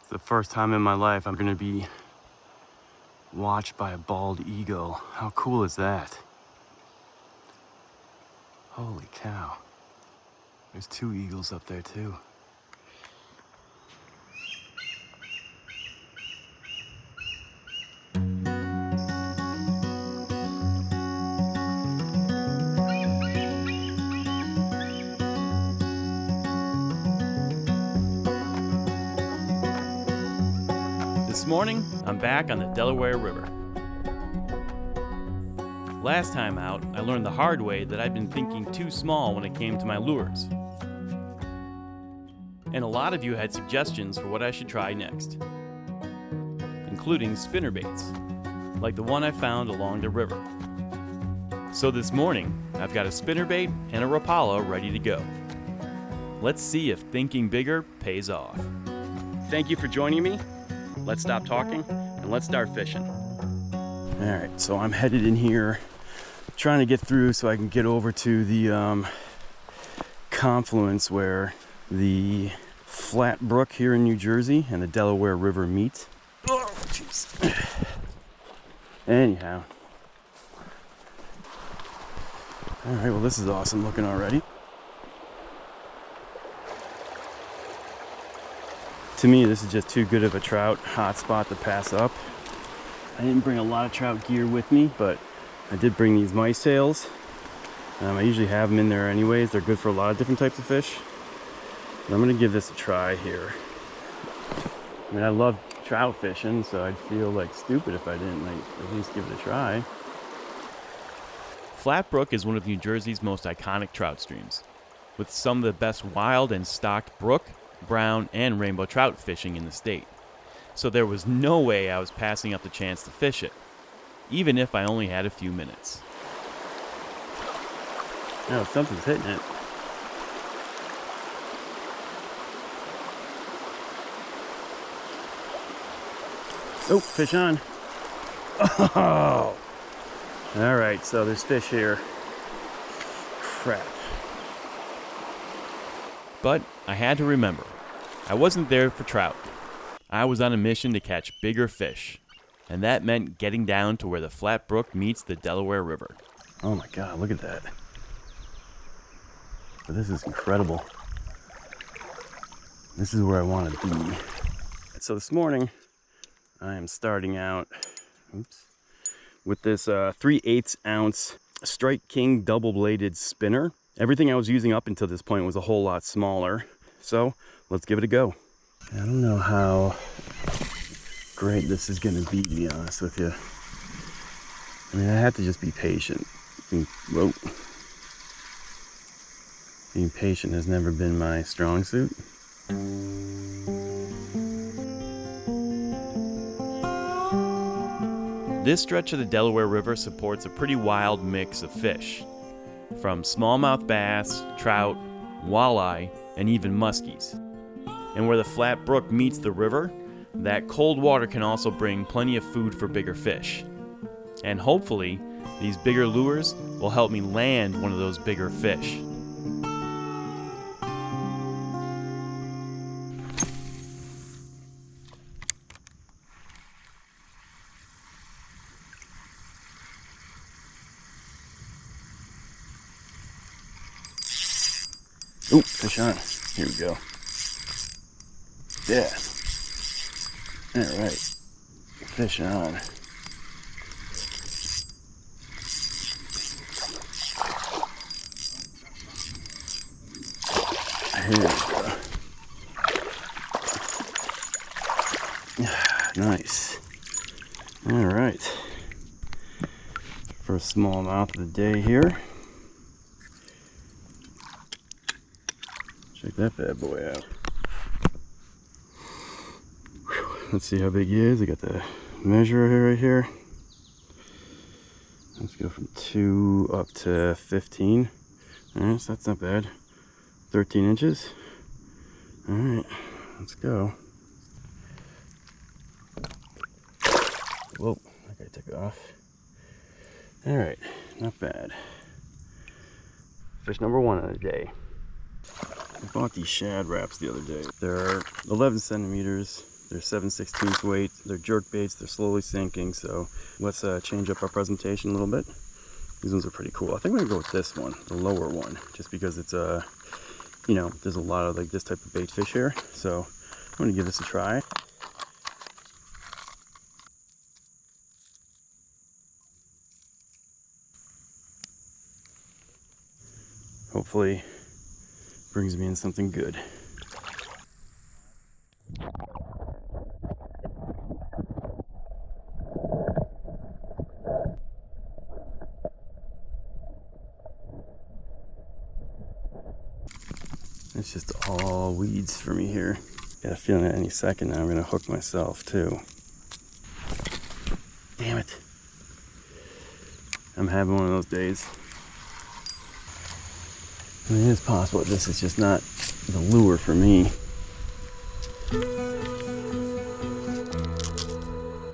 It's the first time in my life I'm gonna be watched by a bald eagle. How cool is that? Holy cow. There's 2 eagles up there too. This morning, I'm back on the Delaware River. Last time out, I learned the hard way that I'd been thinking too small when it came to my lures. And a lot of you had suggestions for what I should try next, including spinnerbaits, like the one I found along the river. So this morning, I've got a spinnerbait and a Rapala ready to go. Let's see if thinking bigger pays off. Thank you for joining me. Let's stop talking and let's start fishing. All right, so I'm headed in here, trying to get through so I can get over to the confluence where the Flatbrook here in New Jersey and the Delaware River meet. Oh, jeez. Anyhow. All right, well, this is awesome looking already. To me, this is just too good of a trout hot spot to pass up. I didn't bring a lot of trout gear with me, but I did bring these mice tails. I usually have them in there anyways. They're good for a lot of different types of fish. But I'm gonna give this a try here. I mean, I love trout fishing, so I'd feel like stupid if I didn't at least give it a try. Flatbrook is one of New Jersey's most iconic trout streams, with some of the best wild and stocked brook, brown, and rainbow trout fishing in the state. So there was no way I was passing up the chance to fish it, even if I only had a few minutes. Oh, something's hitting it. Oh, fish on. Oh! All right, so there's fish here. Crap. But I had to remember, I wasn't there for trout. I was on a mission to catch bigger fish, and that meant getting down to where the Flatbrook meets the Delaware River. Oh my God, look at that. This is incredible. This is where I want to be. So this morning, I am starting out with this 3/8 ounce Strike King double-bladed spinner. Everything I was using up until this point was a whole lot smaller. So let's give it a go. I don't know how great this is going to be to be honest with you. I mean, I have to just be patient. Whoa. Being patient has never been my strong suit. This stretch of the Delaware River supports a pretty wild mix of fish, from smallmouth bass, trout, walleye, and even muskies. And where the Flatbrook meets the river, that cold water can also bring plenty of food for bigger fish. And hopefully, these bigger lures will help me land one of those bigger fish. Ooh, fish on. Here we go. Yeah. All right. Fish on. Here we go. Nice. All right. First smallmouth of the day here. Check that bad boy out. Whew. Let's see how big he is. I got the measure here right here. Let's go from 2 up to 15. Alright, so that's not bad. 13 inches. Alright, let's go. Whoa, that guy took off. Alright, not bad. Fish number 1 of the day. I bought these shad wraps the other day. They're 11 centimeters. They're 7/16 weight. They're jerkbaits. They're slowly sinking. So let's change up our presentation a little bit. These ones are pretty cool. I think I'm gonna go with this one, the lower one, just because it's you know, there's a lot of like this type of bait fish here. So I'm gonna give this a try. Hopefully brings me in something good. It's just all weeds for me here. Got a feeling that any second now I'm gonna hook myself too. Damn it. I'm having one of those days. I mean, it is possible that this is just not the lure for me.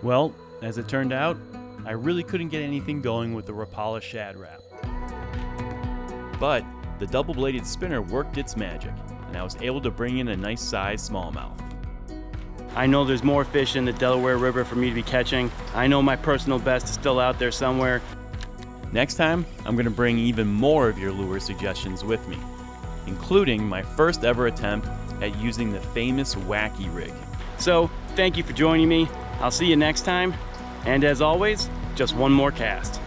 Well, as it turned out, I really couldn't get anything going with the Rapala shad wrap. But the double-bladed spinner worked its magic, and I was able to bring in a nice sized smallmouth. I know there's more fish in the Delaware River for me to be catching. I know my personal best is still out there somewhere. Next time, I'm going to bring even more of your lure suggestions with me, including my first ever attempt at using the famous wacky rig. So, thank you for joining me. I'll see you next time. And as always, just one more cast.